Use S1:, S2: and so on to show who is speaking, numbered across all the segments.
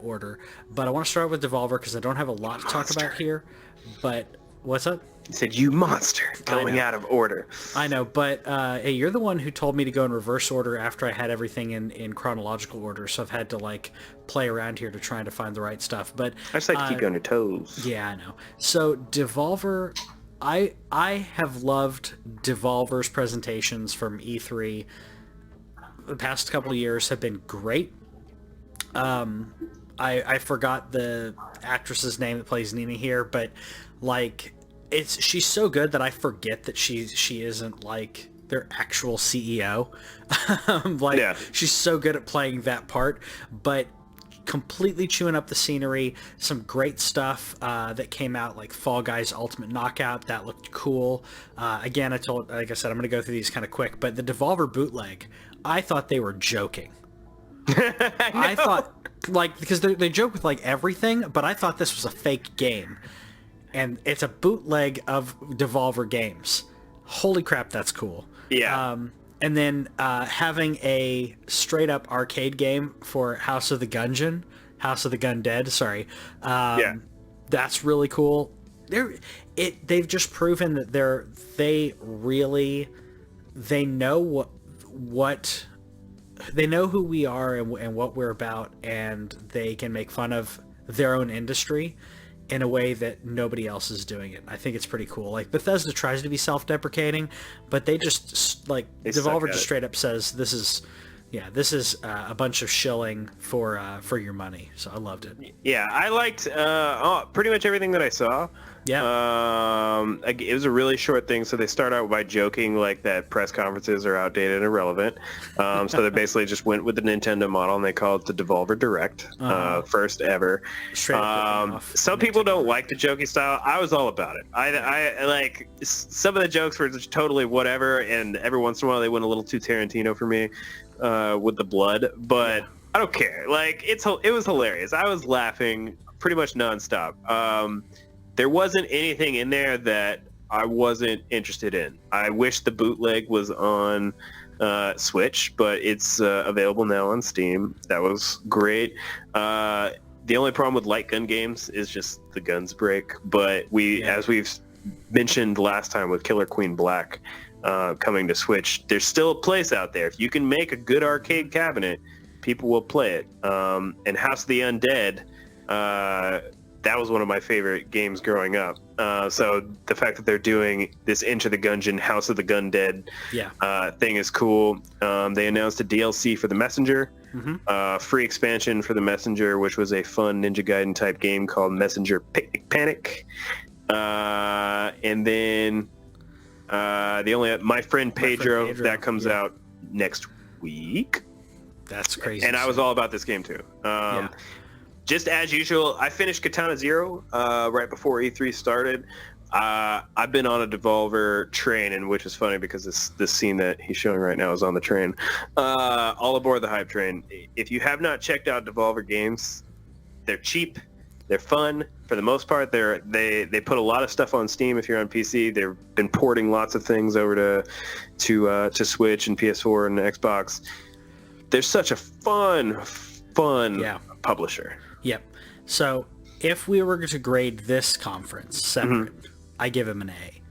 S1: order, but I want to start with Devolver because I don't have a lot to talk about here. But what's up?
S2: You said, you monster, going out of order.
S1: I know, but hey, you're the one who told me to go in reverse order after I had everything in chronological order, so I've had to like play around here to try to find the right stuff. But
S2: I just like to keep you on your toes.
S1: Yeah, I know. So Devolver, I have loved Devolver's presentations from E3. The past couple of years have been great. I forgot the actress's name that plays Nina here, but like she's so good that I forget that she isn't like their actual CEO. She's so good at playing that part, but completely chewing up the scenery. Some great stuff that came out, like Fall Guys Ultimate Knockout. That looked cool. Again, like I said, I'm going to go through these kind of quick, but the Devolver bootleg, I thought they were joking. I thought, like, because they joke with like everything, but I thought this was a fake game, and it's a bootleg of Devolver games. Holy crap, that's cool.
S2: Yeah.
S1: And then having a straight up arcade game for House of the Gungeon, House of the Gundead, sorry. That's really cool. They've just proven that they know what they know who we are and what we're about, and they can make fun of their own industry in a way that nobody else is doing it. I think it's pretty cool. Like Bethesda tries to be self-deprecating, but they just like Devolver just straight up says this is a bunch of shilling for your money. So I loved it.
S2: Yeah, I liked pretty much everything that I saw.
S1: Yeah.
S2: It was a really short thing, so they start out by joking like that press conferences are outdated and irrelevant. So they basically just went with the Nintendo model and they called it the Devolver Direct, first ever. Some people don't like the jokey style. I was all about it. I like some of the jokes were just totally whatever, and every once in a while they went a little too Tarantino for me with the blood, but I don't care. Like it was hilarious. I was laughing pretty much nonstop. There wasn't anything in there that I wasn't interested in. I wish the bootleg was on Switch, but it's available now on Steam. That was great. The only problem with light gun games is just the guns break. But as we've mentioned last time with Killer Queen Black coming to Switch, there's still a place out there. If you can make a good arcade cabinet, people will play it. And House of the Undead, that was one of my favorite games growing up. So the fact that they're doing this Enter the Gungeon, House of the Gundead thing is cool. They announced a DLC for the Messenger, free expansion for the Messenger, which was a fun Ninja Gaiden type game called Messenger Picnic Panic. And then My Friend Pedro, that comes out next week.
S1: That's crazy.
S2: And I was all about this game too. Just as usual, I finished Katana Zero right before E3 started. I've been on a Devolver train, and which is funny because this scene that he's showing right now is on the train. All aboard the hype train. If you have not checked out Devolver games, they're cheap, they're fun for the most part. They put a lot of stuff on Steam if you're on PC. They've been porting lots of things over to Switch and PS4 and Xbox. They're such a fun publisher.
S1: Yep. So if we were to grade this conference separate, I give him an A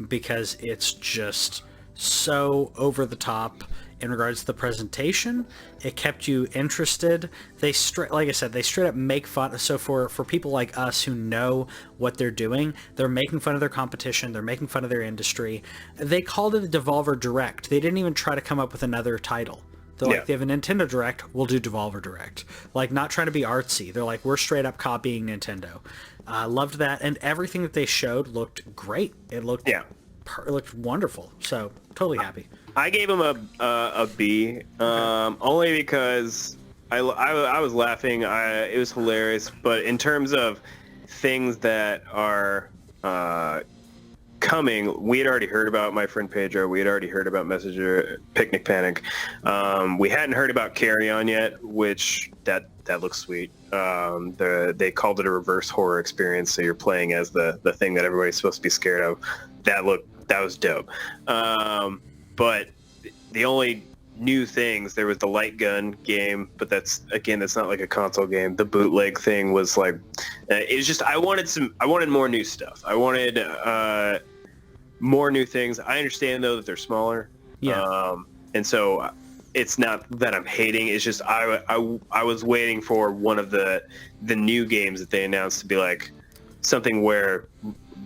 S1: because it's just so over the top in regards to the presentation. It kept you interested. Like I said, they straight up make fun. So for people like us who know what they're doing, they're making fun of their competition. They're making fun of their industry. They called it a Devolver Direct. They didn't even try to come up with another title. They're like, they have a Nintendo Direct, we'll do Devolver Direct. Like, not trying to be artsy. They're like, we're straight up copying Nintendo. Loved that, and everything that they showed looked great. It looked it looked wonderful. So, totally happy.
S2: I gave him a B, only because I was laughing. It was hilarious. But in terms of things that are coming, we had already heard about My Friend Pedro. We had already heard about Messenger Picnic Panic. We hadn't heard about Carry On yet, which that looks sweet. They called it a reverse horror experience, so you're playing as the thing that everybody's supposed to be scared of. That was dope. But the only new things. There was the light gun game, but that's not like a console game. The bootleg thing was like, it was just, I wanted more new stuff. I wanted more new things. I understand though that they're smaller.
S1: Yeah.
S2: And so it's not that I'm hating. It's just I was waiting for one of the new games that they announced to be like something where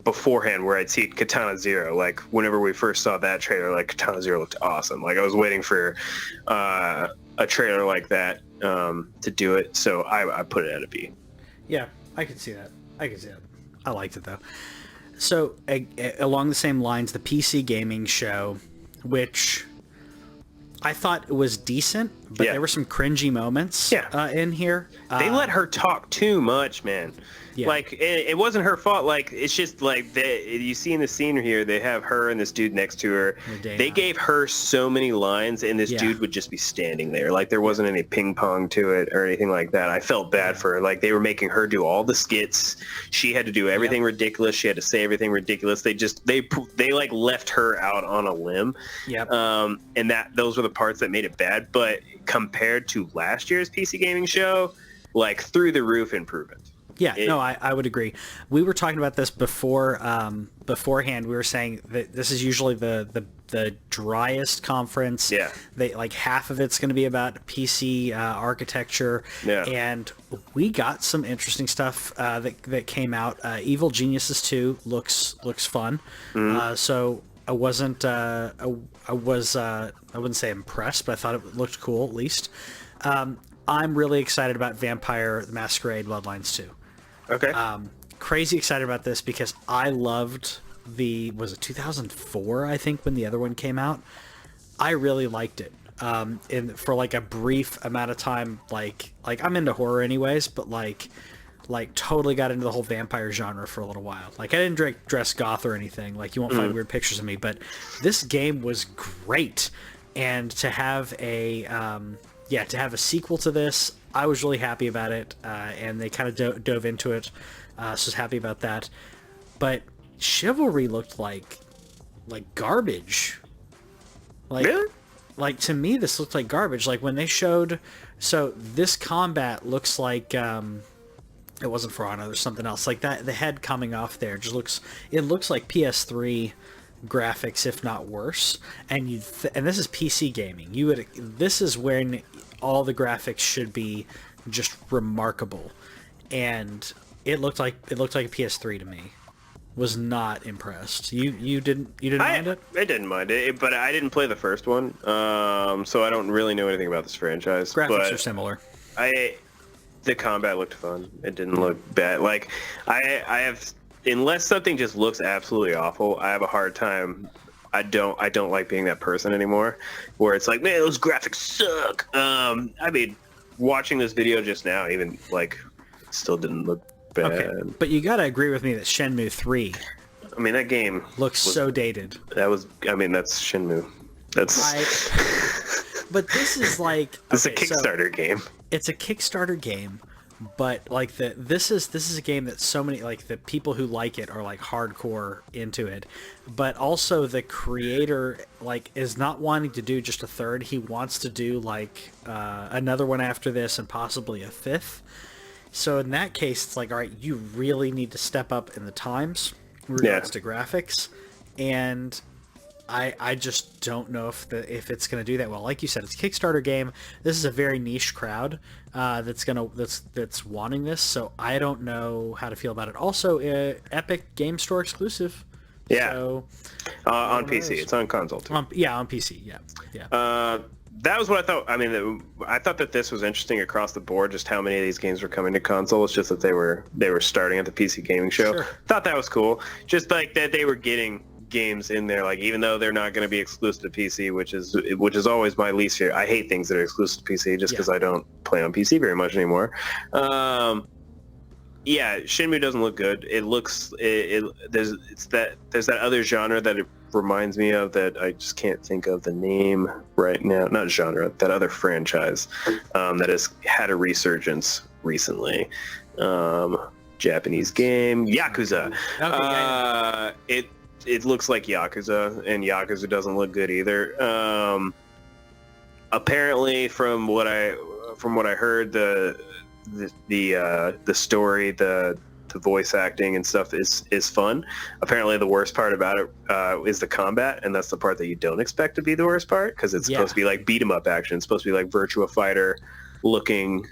S2: beforehand where I'd see Katana Zero. Like whenever we first saw that trailer, like Katana Zero looked awesome. Like I was waiting for a trailer like that to do it. So I put it at a B.
S1: Yeah, I could see that. I liked it though. So along the same lines, the PC gaming show, which I thought it was decent, but there were some cringy moments in here.
S2: They let her talk too much, man.
S1: Yeah.
S2: Like, it wasn't her fault. Like, it's just like, you see in the scene here, they have her and this dude next to her. They gave her so many lines, and this dude would just be standing there. Like, there wasn't any ping pong to it or anything like that. I felt bad for her. Like, they were making her do all the skits. She had to do everything ridiculous. She had to say everything ridiculous. They like left her out on a limb.
S1: Yep.
S2: And those were the parts that made it bad. But compared to last year's PC gaming show, like, through the roof improvement.
S1: Yeah, I would agree. We were talking about this beforehand. We were saying that this is usually the driest conference.
S2: Yeah.
S1: Like half of it's going to be about PC architecture.
S2: Yeah.
S1: And we got some interesting stuff that came out. Evil Geniuses 2 looks fun.
S2: Mm-hmm.
S1: So I wasn't I wouldn't say impressed, but I thought it looked cool at least. I'm really excited about Vampire the Masquerade Bloodlines 2.
S2: Okay.
S1: Crazy excited about this because I loved was it 2004, I think, when the other one came out? I really liked it. For like a brief amount of time, like I'm into horror anyways, but like totally got into the whole vampire genre for a little while. Like I didn't dress goth or anything. Like you won't find weird pictures of me, but this game was great. And to have a sequel to this, I was really happy about it, and they kind of dove into it, so I was happy about that. But Chivalry looked like garbage. Like,
S2: really?
S1: Like, to me, this looked like garbage. Like, when they showed... So, this combat looks like... it wasn't For Honor, there's something else. Like, that, the head coming off there just looks... It looks like PS3 graphics, if not worse. And and this is PC gaming. This is when all the graphics should be just remarkable, and it looked like a PS3 to me. Was not impressed. You didn't mind it?
S2: I didn't mind it, but I didn't play the first one, so I don't really know anything about this franchise.
S1: Graphics are similar.
S2: The combat looked fun. It didn't look bad. Like I have. Unless something just looks absolutely awful, I have a hard time. I don't like being that person anymore, where it's like, man, those graphics suck. I mean, watching this video just now, even like, it still didn't look bad.
S1: Okay, but you gotta agree with me that Shenmue III.
S2: I mean, that game
S1: looks so dated.
S2: That's Shenmue.
S1: But this is like
S2: it's a Kickstarter game.
S1: It's a Kickstarter game. But like this is a game that so many, like, the people who like it are like hardcore into it, but also the creator like is not wanting to do just a third. He wants to do like another one after this and possibly a fifth. So in that case, it's like, all right, you really need to step up in the times in regards to graphics, and I just don't know if it's going to do that well. Like you said, it's a Kickstarter game. This is a very niche crowd that's wanting this, so I don't know how to feel about it. Also, Epic Game Store exclusive.
S2: Yeah.
S1: So,
S2: on PC. It's on console too.
S1: On PC. Yeah.
S2: That was what I thought. I mean, I thought that this was interesting across the board, just how many of these games were coming to console. It's just that they were starting at the PC gaming show.
S1: Sure.
S2: Thought that was cool. Just like that they were getting games in there, like, even though they're not going to be exclusive to PC, which is always my least favorite. I hate things that are exclusive to PC just because I don't play on PC very much anymore. Shenmue doesn't look good. It looks there's that other genre that it reminds me of that I just can't think of the name right now. Not genre, that other franchise that has had a resurgence recently. Japanese game, Yakuza. Okay, It looks like Yakuza, and Yakuza doesn't look good either. apparently, from what I heard, the story, the voice acting and stuff is fun. Apparently, the worst part about it is the combat, and that's the part that you don't expect to be the worst part, because it's supposed to be like beat 'em up action. It's supposed to be like Virtua Fighter looking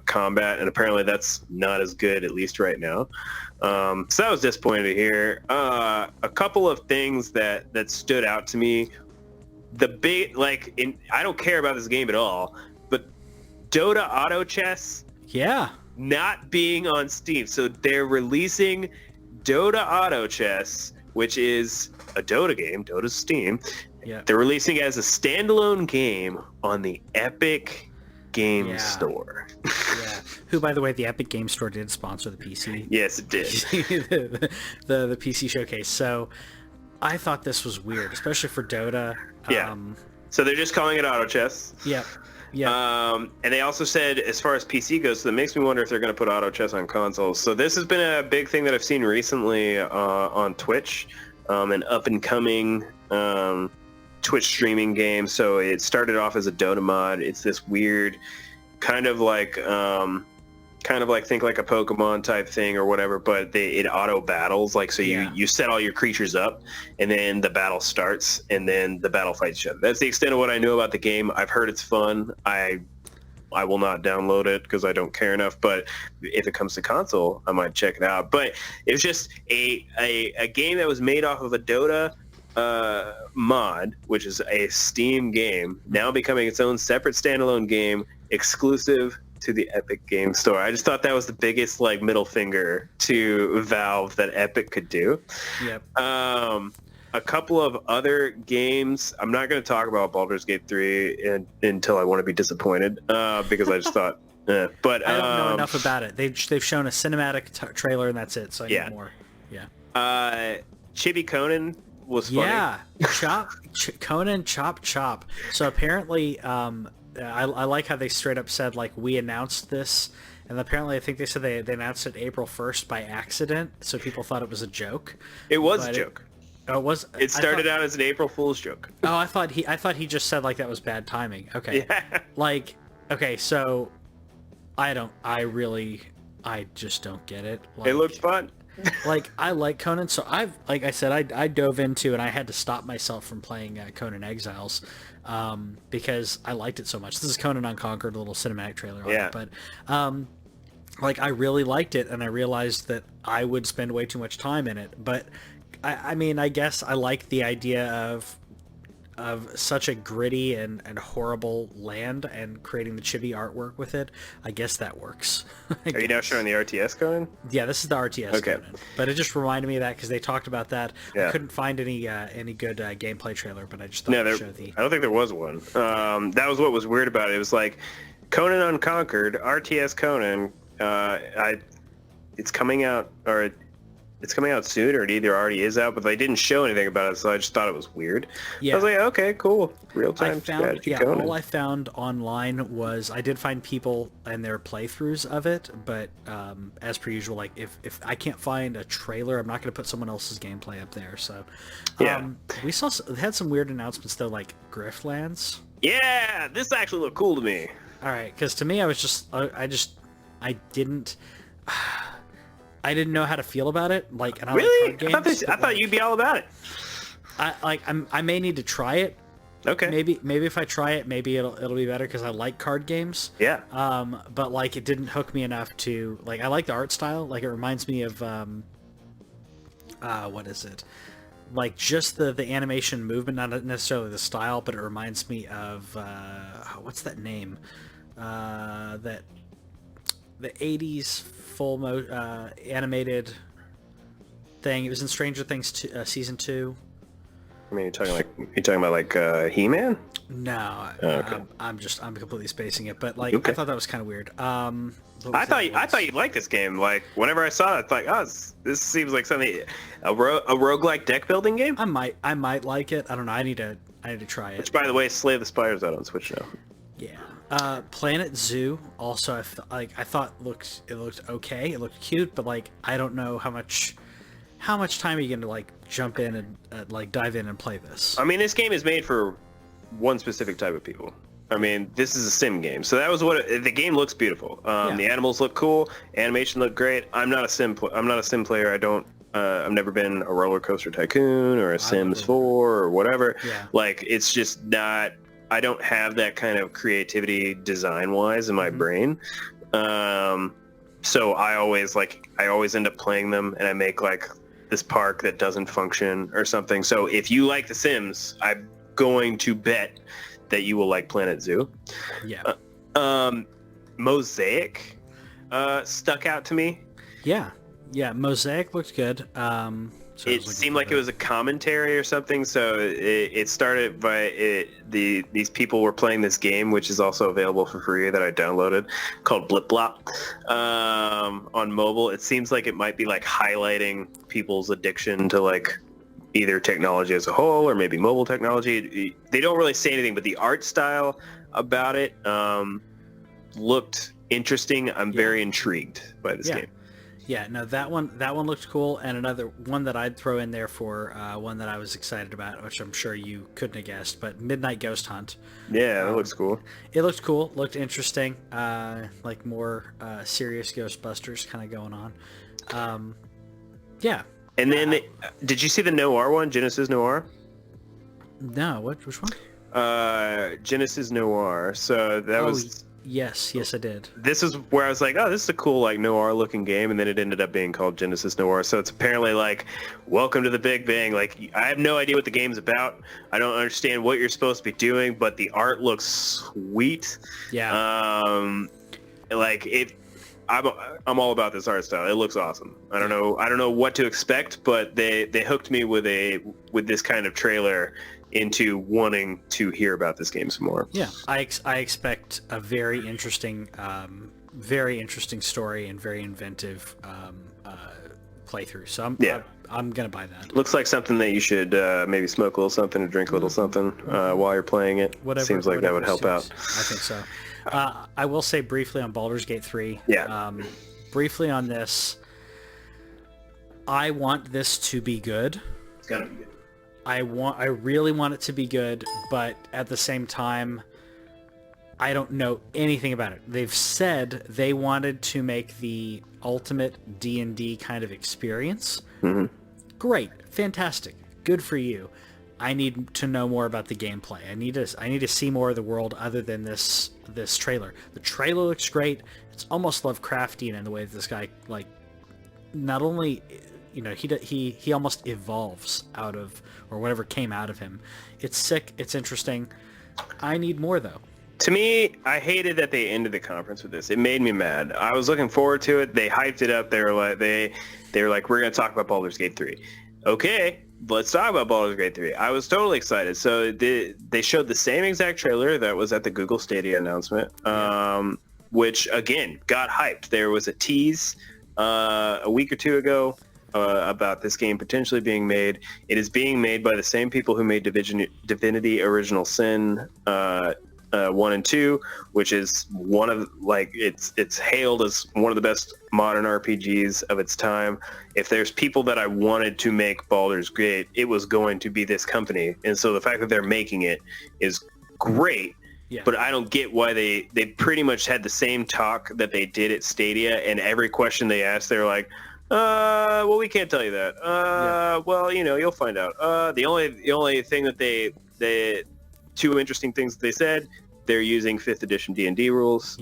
S2: combat, and apparently that's not as good, at least right now. So that was disappointing to hear. A couple of things that stood out to me. I don't care about this game at all, but Dota Auto Chess not being on Steam. So they're releasing Dota Auto Chess, which is a Dota game. Dota's Steam.
S1: Yeah.
S2: They're releasing it as a standalone game on the Epic Game Store.
S1: Yeah. Who, by the way, the Epic Game Store did sponsor the PC.
S2: Yes, it did.
S1: the PC showcase. So I thought this was weird, especially for Dota.
S2: Yeah. So they're just calling it Auto Chess.
S1: Yep. Yeah.
S2: And they also said, as far as PC goes, so that makes me wonder if they're going to put Auto Chess on consoles. So this has been a big thing that I've seen recently on Twitch, an up-and-coming Twitch streaming game. So it started off as a Dota mod. It's this weird kind of like think like a Pokemon type thing or whatever, but it auto battles, like, so you set all your creatures up and then the battle starts and then the battle fights each other. That's the extent of what I know about the game. I've heard it's fun. I will not download it because I don't care enough, but if it comes to console, I might check it out. But it was just a game that was made off of a Dota mod, which is a Steam game, now becoming its own separate standalone game exclusive to the Epic Game Store. I just thought that was the biggest like middle finger to Valve that Epic could do.
S1: Yep.
S2: A couple of other games. I'm not going to talk about Baldur's Gate 3 until I want to be disappointed, because I just thought. But
S1: I don't know enough about it. They've shown a cinematic trailer and that's it. So I need more. Yeah.
S2: Chibi Conan was funny.
S1: Yeah. Conan Chop. So apparently, I like how they straight up said, like, we announced this, and apparently I think they said they announced it April 1st by accident, so people thought it was a joke.
S2: It was a joke.
S1: Oh, it was.
S2: It started out as an April Fool's joke.
S1: Oh, I thought he just said like that was bad timing. Okay.
S2: Yeah.
S1: Like, okay, so I just don't get it. Like,
S2: it looks fun.
S1: Like, I like Conan, so like I said, I dove into, and I had to stop myself from playing Conan Exiles, because I liked it so much. This is Conan Unconquered, a little cinematic trailer on it, but like, I really liked it, and I realized that I would spend way too much time in it. But I mean, I guess I like the idea of such a gritty and horrible land and creating the chibi artwork with it. I guess that works.
S2: Are you now showing the RTS Conan?
S1: Yeah, this is the RTS Conan. But it just reminded me of that because they talked about that. I couldn't find any good gameplay trailer, but I just thought I'd show the...
S2: I don't think there was one. That was what was weird about it. It was like Conan Unconquered, RTS Conan. It's coming out, or it's coming out soon, or it either already is out, but they didn't show anything about it, so I just thought it was weird. Yeah. I was like, okay, cool. Real-time strategy Conan.
S1: All I found online was, I did find people and their playthroughs of it, but as per usual, like, if I can't find a trailer, I'm not going to put someone else's gameplay up there, so... we had some weird announcements, though, like Grasslands.
S2: Yeah! This actually looked cool to me.
S1: Alright, because to me, I was just... I didn't know how to feel about it. Like, and I
S2: really?
S1: like card games,
S2: I thought you'd be all about it.
S1: I may need to try it.
S2: Okay.
S1: Maybe if I try it, maybe it'll be better because I like card games.
S2: Yeah.
S1: But like, it didn't hook me enough to like. I like the art style. Like, it reminds me of what is it? Like, just the animation movement, not necessarily the style, but it reminds me of what's that name? The 80s full animated thing. It was in Stranger Things season 2.
S2: I mean, you're talking about like He-Man?
S1: No,
S2: okay.
S1: I'm completely spacing it, but like, I thought that was kind of weird.
S2: I thought you'd like this game. Like, whenever I saw it, I thought, oh, this seems like something, a roguelike deck building game.
S1: I might like it. I don't know. I need to try it.
S2: Which, by the way, Slay the Spire's out on Switch now.
S1: Yeah. Planet Zoo also, I thought it looked okay. It looked cute, but like, I don't know how much time are you gonna like jump in and like dive in and play this.
S2: I mean, this game is made for one specific type of people. I mean, this is a sim game, so that was what the game looks beautiful. The animals look cool, animation looked great. I'm not a sim player. I don't. I've never been a Roller Coaster Tycoon or a Sims 4 or whatever.
S1: Yeah.
S2: Like, it's just not. I don't have that kind of creativity design-wise in my brain. So I always end up playing them, and I make like this park that doesn't function or something. So if you like The Sims, I'm going to bet that you will like Planet Zoo.
S1: Yeah.
S2: Mosaic stuck out to me.
S1: Yeah. Mosaic looked good. So
S2: it seemed like it was a commentary or something. So it started by these people were playing this game, which is also available for free that I downloaded, called Blip Blop on mobile. It seems like it might be like highlighting people's addiction to like either technology as a whole or maybe mobile technology. They don't really say anything, but the art style about it looked interesting. I'm very intrigued by this game.
S1: Yeah, no, that one looked cool, and another one that I'd throw in there for one that I was excited about, which I'm sure you couldn't have guessed, but Midnight Ghost Hunt.
S2: Yeah, that looks cool.
S1: It looked cool, looked interesting, like more serious Ghostbusters kind of going on. Yeah.
S2: And then, did you see the Noir one, Genesis Noir?
S1: No, which one?
S2: Genesis Noir. So that was...
S1: Yes, I did.
S2: This is where I was like, oh, this is a cool, like, noir-looking game, and then it ended up being called Genesis Noir. So it's apparently like, welcome to the Big Bang. Like, I have no idea what the game's about. I don't understand what you're supposed to be doing, but the art looks sweet.
S1: Yeah.
S2: Like it. I'm all about this art style. It looks awesome. I don't know what to expect, but they hooked me with this kind of trailer into wanting to hear about this game some more.
S1: Yeah, I expect a very interesting story and very inventive playthrough. So I'm gonna buy that.
S2: Looks like something that you should maybe smoke a little something or drink a little something while you're playing it. Seems like that would help out.
S1: I think so. I will say briefly on Baldur's Gate 3.
S2: Yeah.
S1: Briefly on this, I want this to be good.
S2: It's gotta be good.
S1: I really want it to be good, but at the same time, I don't know anything about it. They've said they wanted to make the ultimate D&D kind of experience.
S2: Mm-hmm.
S1: Great, fantastic, good for you. I need to know more about the gameplay. I need to see more of the world other than this trailer. The trailer looks great. It's almost Lovecraftian in the way that this guy, like, not only, you know, he almost evolves out of, or whatever came out of him. It's sick. It's interesting. I need more, though.
S2: To me, I hated that they ended the conference with this. It made me mad. I was looking forward to it. They hyped it up. They were like, we're going to talk about Baldur's Gate 3. Okay, let's talk about Baldur's Gate 3. I was totally excited. So they showed the same exact trailer that was at the Google Stadia announcement, which, again, got hyped. There was a tease a week or two ago about this game potentially being made. It is being made by the same people who made Divinity Original Sin 1 and 2, which is one of, like, it's hailed as one of the best modern RPGs of its time. If there's people that I wanted to make Baldur's Gate, it was going to be this company. And so the fact that they're making it is great.
S1: Yeah.
S2: But I don't get why they pretty much had the same talk that they did at Stadia, and every question they asked, they're like, well, we can't tell you that. Well, you know, you'll find out. The only thing that they two interesting things that they said, they're using 5th edition D&D rules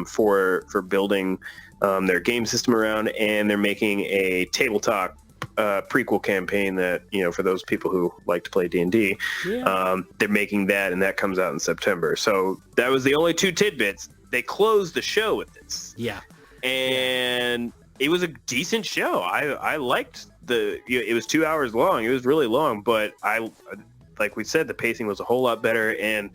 S2: for building their game system around, and they're making a tabletop prequel campaign that, you know, for those people who like to play D&D, they're making that, and that comes out in September. So that was the only two tidbits. They closed the show with this.
S1: Yeah.
S2: And it was a decent show. I liked it was 2 hours long. It was really long, but like we said, the pacing was a whole lot better, and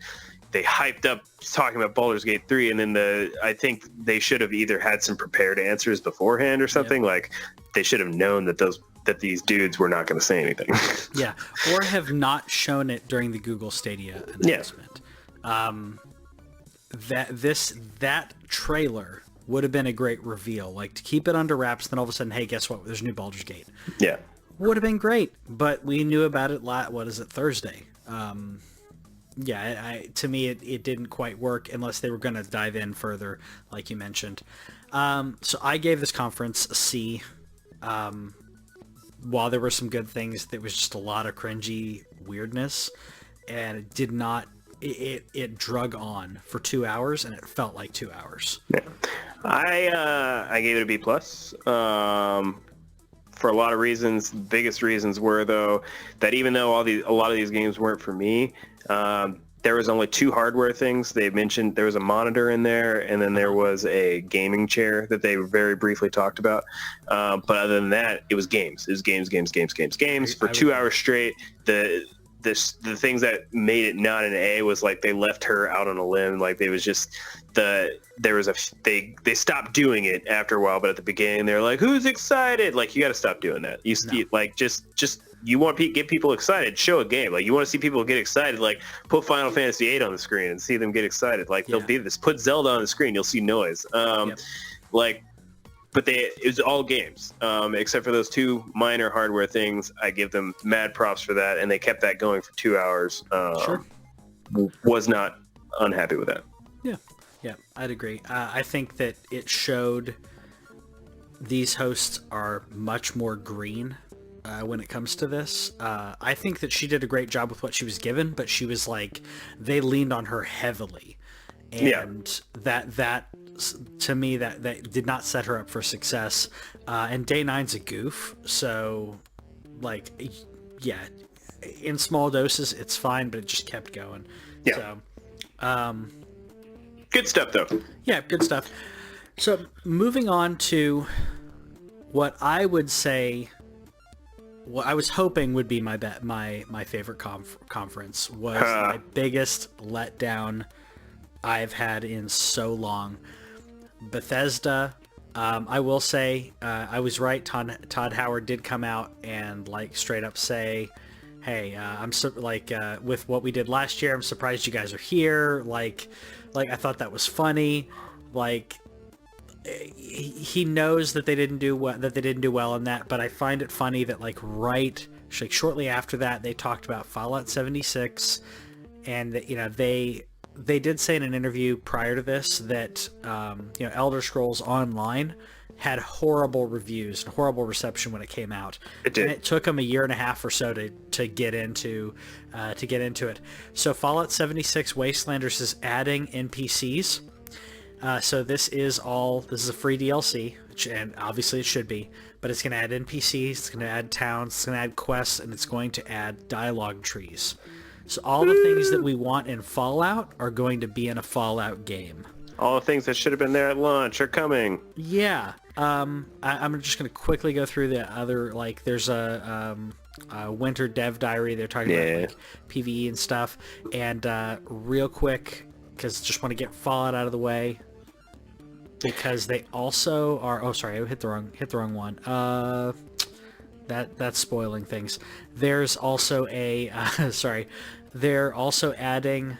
S2: they hyped up talking about Baldur's Gate 3, and then I think they should have either had some prepared answers beforehand or something. Like, they should have known that these dudes were not going to say anything.
S1: Yeah, or have not shown it during the Google Stadia announcement. That trailer would have been a great reveal. Like, to keep it under wraps, then all of a sudden, hey, guess what? There's a new Baldur's Gate.
S2: Yeah. Would
S1: have been great, but we knew about it, Thursday? To me, it didn't quite work unless they were going to dive in further, like you mentioned. So I gave this conference a C. While there were some good things, there was just a lot of cringy weirdness, and it did not. It drug on for 2 hours, and it felt like 2 hours.
S2: Yeah. I gave it a B plus. For a lot of reasons. The biggest reasons were, though, that even though a lot of these games weren't for me, there was only 2 hardware things. They mentioned there was a monitor in there, and then there was a gaming chair that they very briefly talked about. But other than that, it was games. It was games for 2 hours straight. The things that made it not an A was like they left her out on a limb. Like they was just they stopped doing it after a while, but at the beginning they're like, who's excited? Like, you got to stop doing that. Like just you want to get people excited, show a game. Like, you want to see people get excited, like put Final Fantasy VIII on the screen and see them get excited. Like they'll be this, put Zelda on the screen, you'll see noise. But it was all games, except for those 2 minor hardware things. I give them mad props for that, and they kept that going for 2 hours.
S1: Sure.
S2: Was not unhappy with that.
S1: Yeah, I'd agree. I think that it showed these hosts are much more green when it comes to this. I think that she did a great job with what she was given, but she was like, they leaned on her heavily. And that to me, that did not set her up for success. And Day 9's a goof, so like, yeah, in small doses it's fine, but it just kept going.
S2: Yeah.
S1: So,
S2: good stuff, though.
S1: Yeah, good stuff. So moving on to what I would say, what I was hoping would be my favorite conference was my biggest letdown I've had in so long. Bethesda. I will say I was right. Todd Howard did come out and like straight up say, "Hey, with what we did last year, I'm surprised you guys are here." Like I thought that was funny. Like he knows that they didn't do well in that, but I find it funny that like shortly after that they talked about Fallout 76, and that they did say in an interview prior to this that Elder Scrolls Online had horrible reviews and horrible reception when it came out.
S2: It did.
S1: And it took them a year and a half or so to get into it. So Fallout 76 Wastelanders is adding NPCs. So this is a free DLC, and obviously it should be, but it's going to add NPCs, it's going to add towns, it's going to add quests, and it's going to add dialogue trees. So all the things that we want in Fallout are going to be in a Fallout game.
S2: All the things that should have been there at launch are coming.
S1: Yeah. I'm just going to quickly go through the other, like, there's a Winter Dev Diary. They're talking about, like, PvE and stuff. And real quick, because just want to get Fallout out of the way, because they also are... Oh, sorry, I hit the wrong one. That's spoiling things. There's also a sorry. They're also adding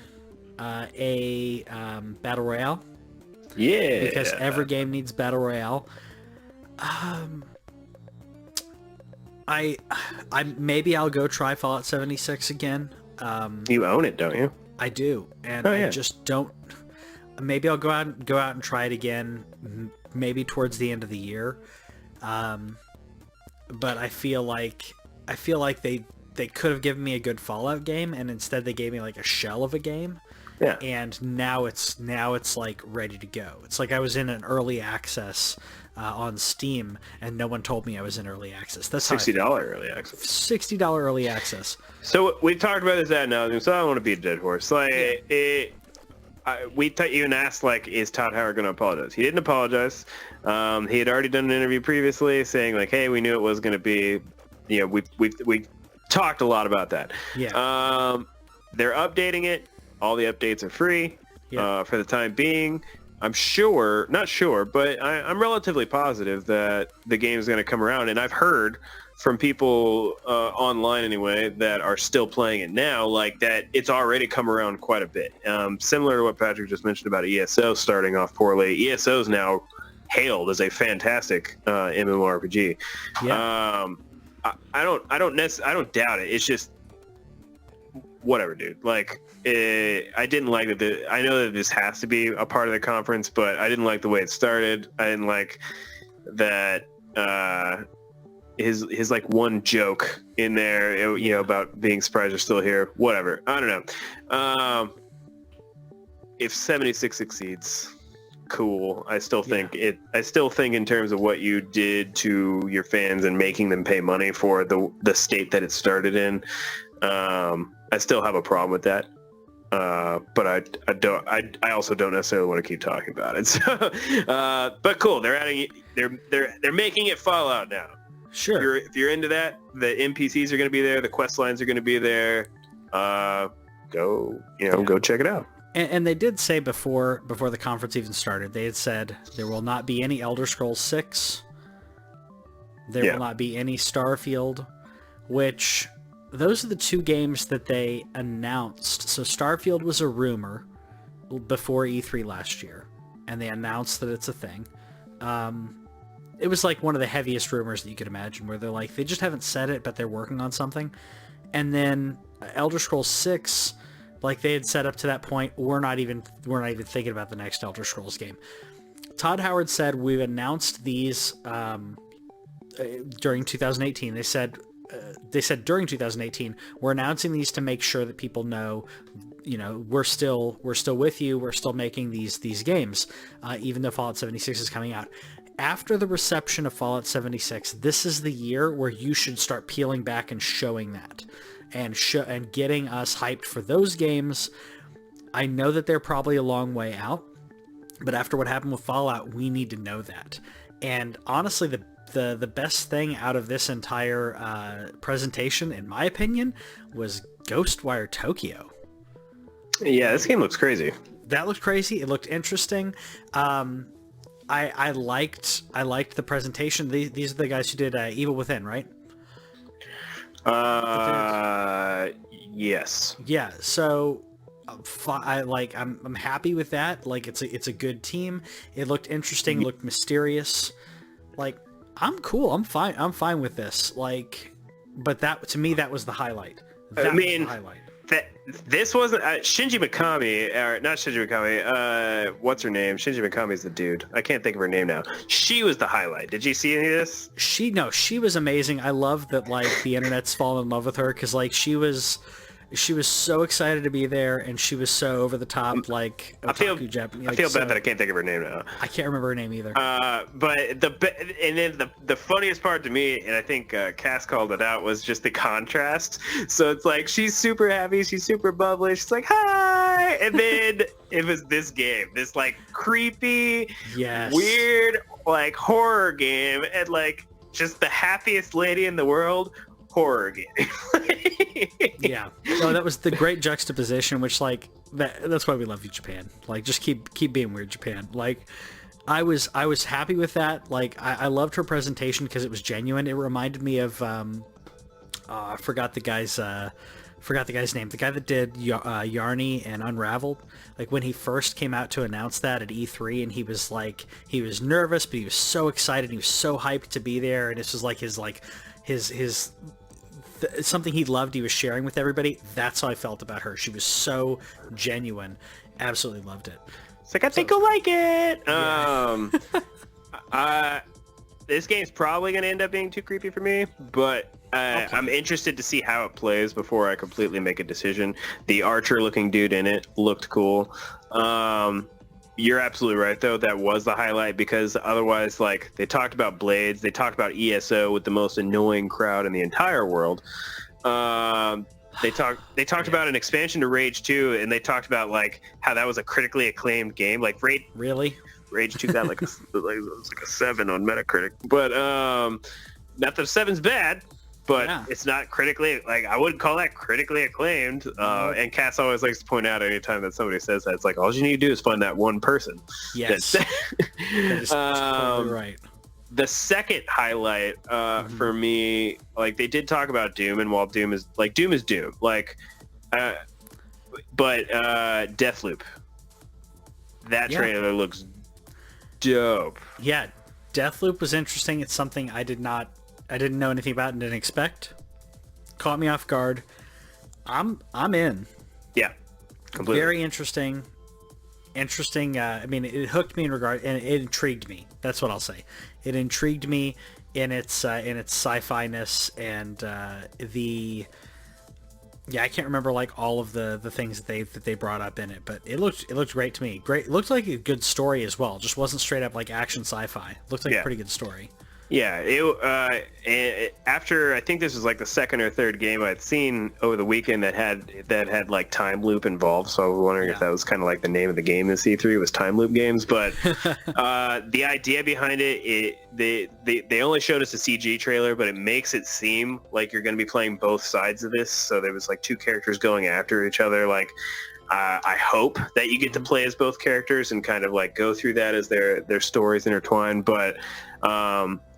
S1: a battle royale.
S2: Yeah.
S1: Because every game needs battle royale. I maybe I'll go try Fallout 76 again.
S2: You own it, don't you?
S1: I do, and I just don't. Maybe I'll go out and try it again. Maybe towards the end of the year. But I feel like they could have given me a good Fallout game, and instead they gave me like a shell of a game.
S2: Yeah.
S1: And now it's like ready to go. It's like I was in an early access on Steam, and no one told me I was in early access. That's
S2: $60 early access.
S1: $60 early access.
S2: So we talked about this ad now, so I don't want to beat a dead horse. Like we even asked, like, is Todd Howard going to apologize? He didn't apologize. He had already done an interview previously saying, like, hey, we knew it was going to be, we talked a lot about that.
S1: Yeah.
S2: They're updating it. All the updates are free for the time being. I'm not sure, but I'm relatively positive that the game is going to come around. And I've heard from people online anyway that are still playing it now, like that it's already come around quite a bit. Similar to what Patrick just mentioned about ESO starting off poorly. ESO is now hailed as a fantastic MMORPG. Yeah. I don't doubt it. It's just whatever, dude. Like, I didn't like that. I know that this has to be a part of the conference, but I didn't like the way it started. I didn't like that his like one joke in there, you know, about being surprised you're still here. Whatever. I don't know. If 76 succeeds, cool. I still think in terms of what you did to your fans and making them pay money for the state that it started in. I still have a problem with that. But I also don't necessarily want to keep talking about it. So, but cool. They're making it Fallout now.
S1: Sure.
S2: If you're into that, the NPCs are going to be there. The quest lines are going to be there. Go check it out.
S1: And they did say before the conference even started, they had said there will not be any Elder Scrolls 6. There will not be any Starfield, which those are the two games that they announced. So Starfield was a rumor before E3 last year, and they announced that it's a thing. It was like one of the heaviest rumors that you could imagine, where they're like, they just haven't said it, but they're working on something. And then Elder Scrolls 6, like they had said up to that point, we're not even thinking about the next Elder Scrolls game. Todd Howard said, we've announced these during 2018. They said during 2018, we're announcing these to make sure that people know, you know, we're still with you. We're still making these games, even though Fallout 76 is coming out. After the reception of Fallout 76, this is the year where you should start peeling back and showing that, and getting us hyped for those games. I know that they're probably a long way out, but after what happened with Fallout, we need to know that. And honestly, the best thing out of this entire presentation, in my opinion, was Ghostwire Tokyo.
S2: Yeah, this game looks crazy.
S1: That looked crazy. It looked interesting. I liked the presentation. These are the guys who did Evil Within, right?
S2: Yes.
S1: Yeah. So I'm happy with that. Like it's a good team. It looked interesting. It looked mysterious. Like I'm cool. I'm fine with this. Like, but that to me that was the highlight. That was the highlight.
S2: This wasn't Shinji Mikami, or not Shinji Mikami. What's her name? Shinji Mikami's the dude. I can't think of her name now. She was the highlight. Did you see any of this?
S1: She was amazing. I love that like the internet's fallen in love with her because like she was so excited to be there, and she was so over the top. Like
S2: I feel bad that I can't think of her name now.
S1: I can't remember her name either.
S2: But the funniest part to me, and I think Cass called it out, was just the contrast. So it's like she's super happy, she's super bubbly, she's like hi, and then it was this game, this like creepy, weird like horror game, and like just the happiest lady in the world. Horror game.
S1: Yeah. No, that was the great juxtaposition, which like that's why we love you, Japan. Like just keep being weird, Japan. Like I was happy with that. Like I loved her presentation because it was genuine. It reminded me of I forgot the guy's name. The guy that did Yarny and Unraveled. Like when he first came out to announce that at E3, and he was nervous, but he was so excited. He was so hyped to be there, and this was like his something he loved, he was sharing with everybody. That's how I felt about her. She was so genuine. Absolutely loved it.
S2: It's like, I think you'll like it. Yeah. This game's probably going to end up being too creepy for me, but I'm interested to see how it plays before I completely make a decision. The archer-looking dude in it looked cool. You're absolutely right, though. That was the highlight, because otherwise, like, they talked about Blades, they talked about ESO with the most annoying crowd in the entire world. They talked about an expansion to Rage 2, and they talked about like how that was a critically acclaimed game. Like Rage 2 got like a 7 on Metacritic, but not that 7's bad. But it's not critically, like, I wouldn't call that critically acclaimed. And Cass always likes to point out anytime that somebody says that, it's like, all you need to do is find that one person.
S1: Yes. That is totally right.
S2: The second highlight for me, like, they did talk about Doom, and while Doom is Doom. Like, but Deathloop. That trailer looks dope.
S1: Yeah, Deathloop was interesting. It's something I didn't know anything about and didn't expect. Caught me off guard. I'm in.
S2: Yeah, completely.
S1: Very interesting. I mean, it hooked me in regard, and it intrigued me. That's what I'll say. It intrigued me in its sci-fi-ness and I can't remember like all of the things that they brought up in it, but it looked great to me. Great, it looked like a good story as well. Just wasn't straight up like action sci-fi. It looked like a pretty good story.
S2: Yeah, after I think this was like the second or third game I'd seen over the weekend that had like time loop involved. So I was wondering if that was kind of like the name of the game in C3 was time loop games. But the idea behind it, they only showed us a CG trailer, but it makes it seem like you're going to be playing both sides of this. So there was like two characters going after each other. Like I hope that you get to play as both characters and kind of like go through that as their stories intertwine. But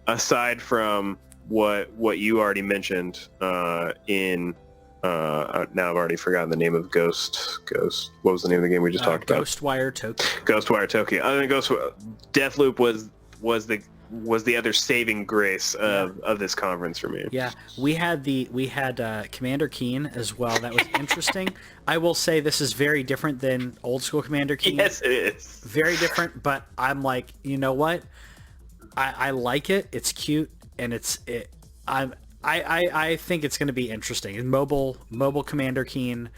S2: aside from what you already mentioned now I've already forgotten the name of Ghost. What was the name of the game we just talked about?
S1: Ghostwire Tokyo.
S2: Ghostwire Tokyo. I think Deathloop was the other saving grace of this conference for me.
S1: Yeah, we had Commander Keen as well. That was interesting. I will say this is very different than old school Commander Keen.
S2: Yes, it is.
S1: Very different, but I'm like, you know what? I like it. It's cute, and I think it's going to be interesting. Mobile Commander Keen,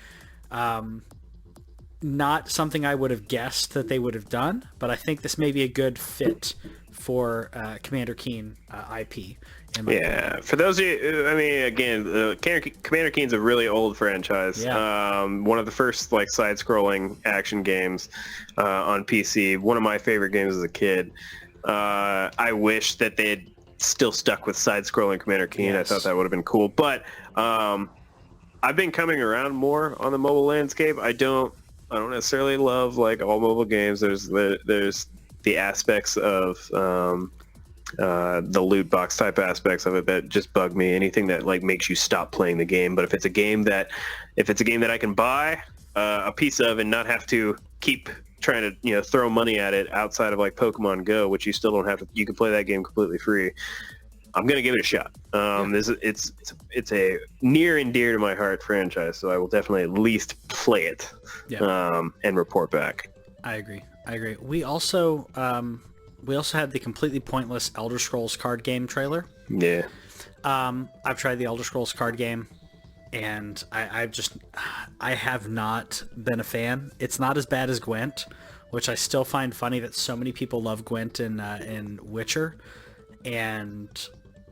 S1: not something I would have guessed that they would have done, but I think this may be a good fit for Commander Keen IP.
S2: Yeah, for those of you, I mean, again, Commander Keen's a really old franchise.
S1: Yeah.
S2: One of the first like side-scrolling action games on PC. One of my favorite games as a kid. I wish that they had still stuck with side-scrolling Commander Keen.
S1: Yes.
S2: I thought that would have been cool. But I've been coming around more on the mobile landscape. I don't necessarily love like all mobile games. There's the aspects of the loot box type aspects of it that just bug me. Anything that like makes you stop playing the game. But if it's a game that I can buy a piece of and not have to keep trying to throw money at it outside of like Pokemon Go, which you still don't have to. You can play that game completely free. I'm gonna give it a shot. It's a near and dear to my heart franchise, so I will definitely at least play it and report back.
S1: I agree. We also had the completely pointless Elder Scrolls card game trailer.
S2: Yeah.
S1: I've tried the Elder Scrolls card game, and I have not been a fan. It's not as bad as Gwent, which I still find funny that so many people love Gwent in Witcher, and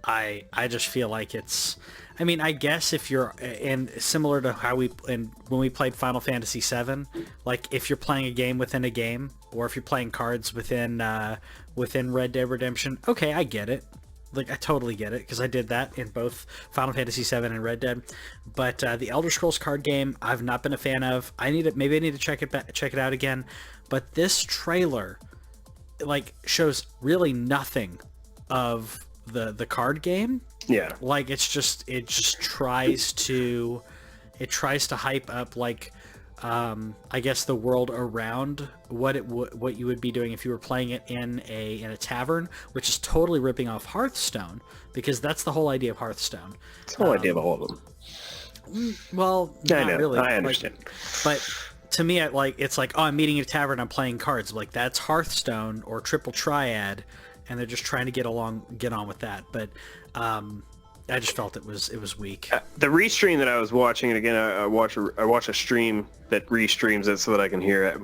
S1: I just feel like it's. I mean, I guess if you're, and similar to how when we played Final Fantasy VII, like if you're playing a game within a game, or if you're playing cards within Red Dead Redemption, okay, I get it. Like I totally get it because I did that in both Final Fantasy VII and Red Dead. But the Elder Scrolls card game, I've not been a fan of. Maybe I need to check it out again. But this trailer, like, shows really nothing of the card game.
S2: Yeah.
S1: Like it just tries to hype up like I guess the world around what you would be doing if you were playing it in a tavern, which is totally ripping off Hearthstone because that's the whole idea of Hearthstone.
S2: It's the whole idea of all of them.
S1: Well, not really.
S2: I understand.
S1: But to me, it's like, oh, I'm meeting at a tavern, I'm playing cards. Like that's Hearthstone or Triple Triad, and they're just trying to get on with that. But I just felt it was weak.
S2: The restream that I was watching, and again, I watch a stream that restreams it so that I can hear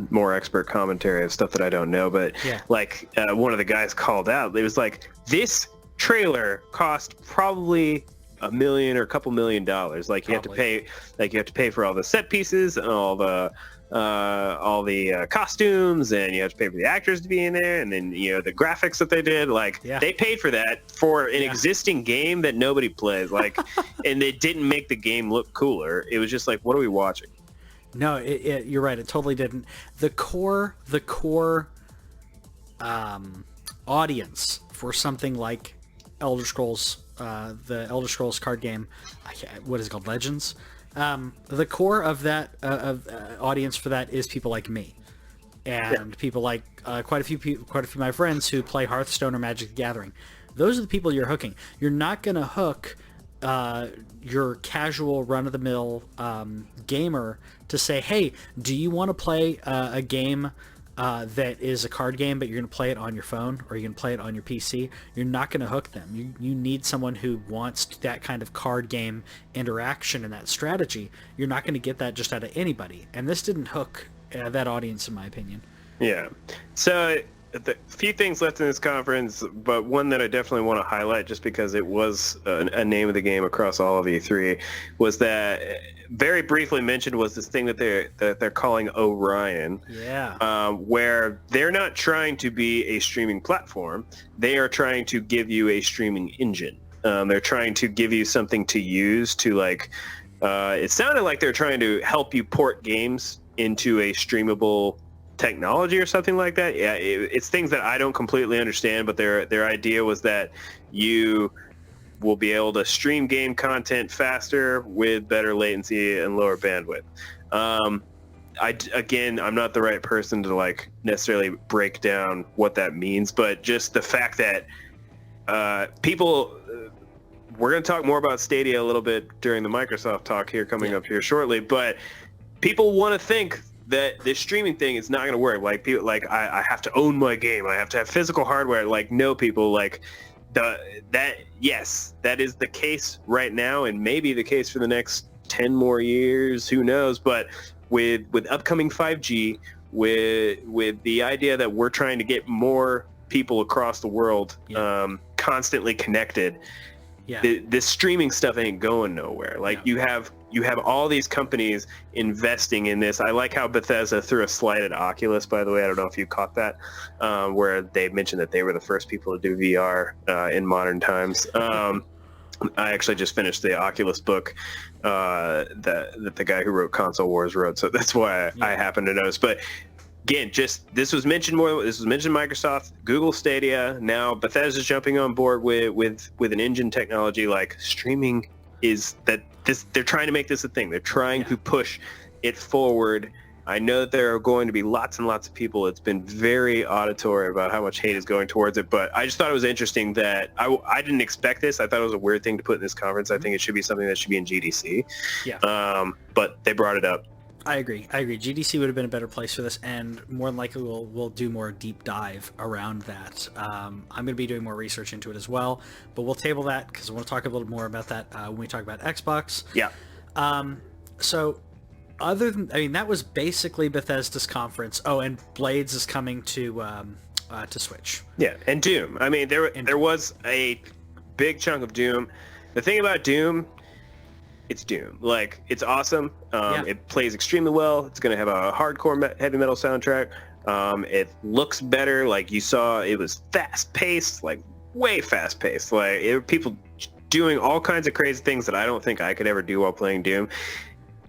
S2: more expert commentary of stuff that I don't know. But like one of the guys called out, it was like, this trailer cost probably $1 million or a couple $1 million. Like you have to pay for all the set pieces and all the costumes, and you have to pay for the actors to be in there, and then the graphics that they did. Like they paid for that for an existing game that nobody plays. Like, and they didn't make the game look cooler. It was just like, what are we watching?
S1: No, you're right. It totally didn't. The core audience for something like Elder Scrolls, the Elder Scrolls card game, what is it called, Legends? The core of that audience for that is people like me, and people like quite a few of my friends who play Hearthstone or Magic the Gathering. Those are the people you're hooking. You're not going to hook your casual run-of-the-mill gamer to say, hey, do you want to play a game that is a card game, but you're going to play it on your phone or you're going to play it on your PC? You're not going to hook them. You need someone who wants that kind of card game interaction and that strategy. You're not going to get that just out of anybody. And this didn't hook that audience, in my opinion.
S2: Yeah. So a few things left in this conference, but one that I definitely want to highlight just because it was a name of the game across all of E3 was that very briefly mentioned was this thing that they're calling Orion.
S1: Yeah.
S2: Where they're not trying to be a streaming platform. They are trying to give you a streaming engine. They're trying to give you something to use to like, it sounded like they're trying to help you port games into a streamable technology or something like that. Yeah, it's things that I don't completely understand, but their idea was that you will be able to stream game content faster with better latency and lower bandwidth. I'm not the right person to like necessarily break down what that means, but just the fact that people, we're going to talk more about Stadia a little bit during the Microsoft talk here coming up here shortly, but people want to think that this streaming thing is not going to work. Like people, like I have to own my game. I have to have physical hardware. Like no, people, like yes, that is the case right now, and maybe the case for the next 10 more years. Who knows? But with upcoming 5G, with the idea that we're trying to get more people across the world constantly connected. Yeah. This streaming stuff ain't going nowhere. Like you have all these companies investing in this. I like how Bethesda threw a slight at Oculus, by the way. I don't know if you caught that, where they mentioned that they were the first people to do VR in modern times. I actually just finished the Oculus book that the guy who wrote Console Wars wrote, so that's why I happen to notice. But again, this was mentioned Microsoft, Google Stadia. Now Bethesda's jumping on board with an engine technology. Like streaming is that they're trying to make this a thing. They're trying to push it forward. I know that there are going to be lots and lots of people. It's been very auditory about how much hate is going towards it, but I just thought it was interesting that I didn't expect this. I thought it was a weird thing to put in this conference. I think it should be something that should be in GDC. Yeah. But they brought it up.
S1: I agree. GDC would have been a better place for this, and more than likely we'll do more deep dive around that. I'm going to be doing more research into it as well, but we'll table that because I want to talk a little more about that when we talk about Xbox.
S2: Yeah.
S1: So other than, that was basically Bethesda's conference. Oh, and Blades is coming to Switch.
S2: Yeah, and Doom. There was a big chunk of Doom. The thing about Doom, it's Doom. Like, it's awesome. It plays extremely well. It's going to have a hardcore heavy metal soundtrack. It looks better. Like, you saw, it was fast-paced, like, way fast-paced. Like, people doing all kinds of crazy things that I don't think I could ever do while playing Doom.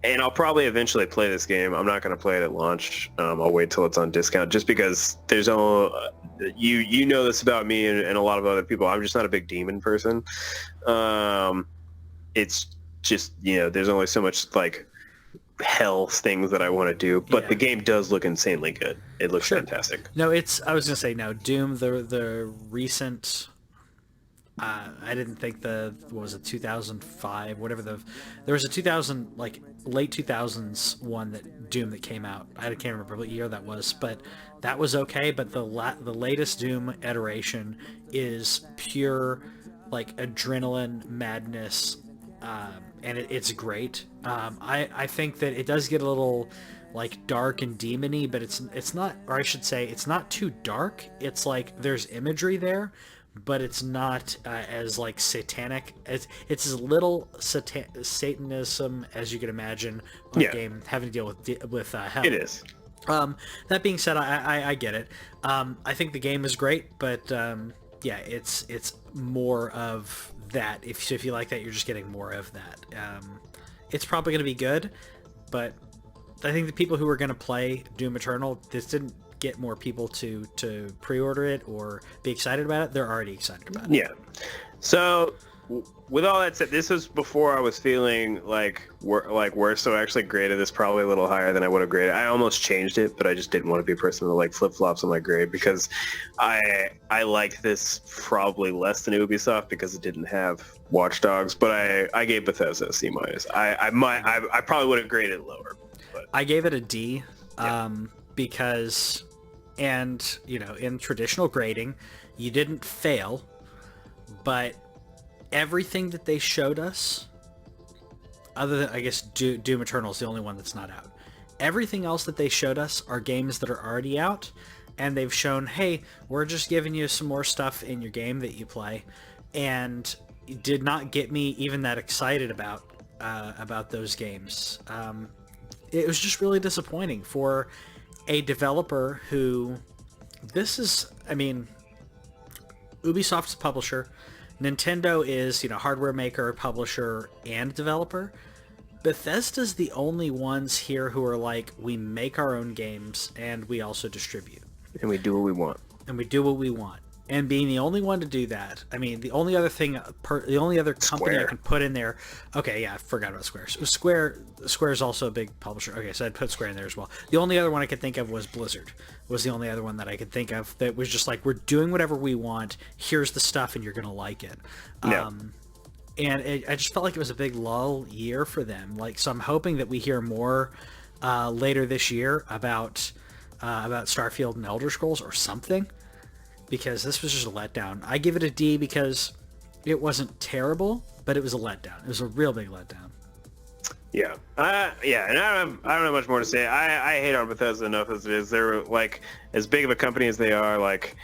S2: And I'll probably eventually play this game. I'm not going to play it at launch. I'll wait till it's on discount, just because there's you know this about me and a lot of other people. I'm just not a big demon person. It's just, there's only so much like hell things that I want to do, but the game does look insanely good. It looks fantastic.
S1: No, I was gonna say no. Doom, the recent. I didn't think what was it, 2005, whatever there was a 2000, like late 2000s one Doom that came out. I can't remember what year that was, but that was okay. But the latest Doom iteration is pure like adrenaline madness, and it's great. I think that it does get a little like dark and demony, but it's not, or I should say, it's not too dark. It's like there's imagery there, but it's not as like satanic. It's as little Satanism as you could imagine on a game having to deal with hell.
S2: It is.
S1: That being said, I get it. I think the game is great, but it's more of that. If you like that, you're just getting more of that. It's probably going to be good, but I think the people who are going to play Doom Eternal, this didn't get more people to pre-order it or be excited about it. They're already excited about it.
S2: Yeah. So with all that said, this was before I was feeling like we're so I actually graded this probably a little higher than I would have graded. I almost changed it, but I just didn't want to be a person that like flip flops on my grade because I like this probably less than Ubisoft because it didn't have Watch Dogs. But I gave Bethesda a C-. I probably would have graded it lower. But
S1: I gave it a D because, and in traditional grading, you didn't fail, but everything that they showed us, other than, I guess, Doom Eternal is the only one that's not out. Everything else that they showed us are games that are already out, and they've shown, hey, we're just giving you some more stuff in your game that you play, and it did not get me even that excited about those games. It was just really disappointing for a developer who, Ubisoft's a publisher, Nintendo is, hardware maker, publisher, and developer. Bethesda's the only ones here who are like, we make our own games and we also distribute.
S2: And we do what we want. And
S1: being the only one to do that, the only other company I can put in there. Okay, yeah, I forgot about Square. Square is also a big publisher. Okay, so I'd put Square in there as well. The only other one I could think of was Blizzard. Was the only other one that I could think of that was just like, we're doing whatever we want. Here's the stuff, and you're gonna like it.
S2: Yeah.
S1: And I just felt like it was a big lull year for them. Like, so I'm hoping that we hear more later this year about Starfield and Elder Scrolls or something. Because this was just a letdown. I give it a D because it wasn't terrible, but it was a letdown. It was a real big letdown.
S2: Yeah. And I don't have much more to say. I hate on Bethesda enough as it is. They're like, as big of a company as they are, like,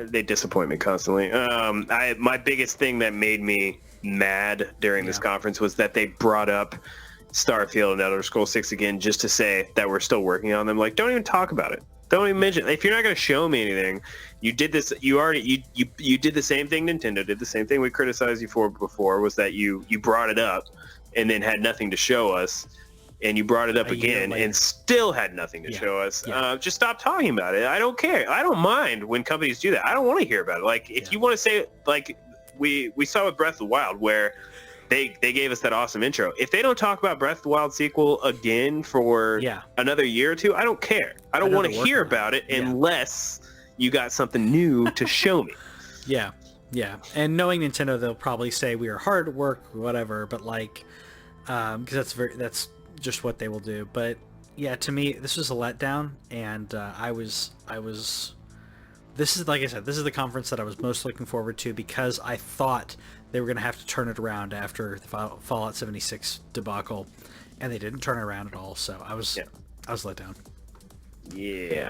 S2: they disappoint me constantly. My biggest thing that made me mad during this conference was that they brought up Starfield and Elder Scrolls 6 again just to say that we're still working on them. Like, don't even talk about it. Don't even mention. If you're not going to show me anything, you did this. You did the same thing Nintendo did. The same thing we criticized you for before was that you brought it up and then had nothing to show us, and you brought it up again and still had nothing to show us. Yeah. Just stop talking about it. I don't care. I don't mind when companies do that. I don't want to hear about it. Like, if you want to say, like we saw with Breath of the Wild where they gave us that awesome intro. If they don't talk about Breath of the Wild sequel again for another year or two, I don't care. I don't want to hear about it unless you got something new to show me.
S1: Yeah. And knowing Nintendo, they'll probably say we are hard at work, whatever. But like, because that's just what they will do. But yeah, to me, this was a letdown, and this is, like I said, this is the conference that I was most looking forward to because I thought they were going to have to turn it around after the Fallout 76 debacle, and they didn't turn it around at all. So I was let down.
S2: Yeah.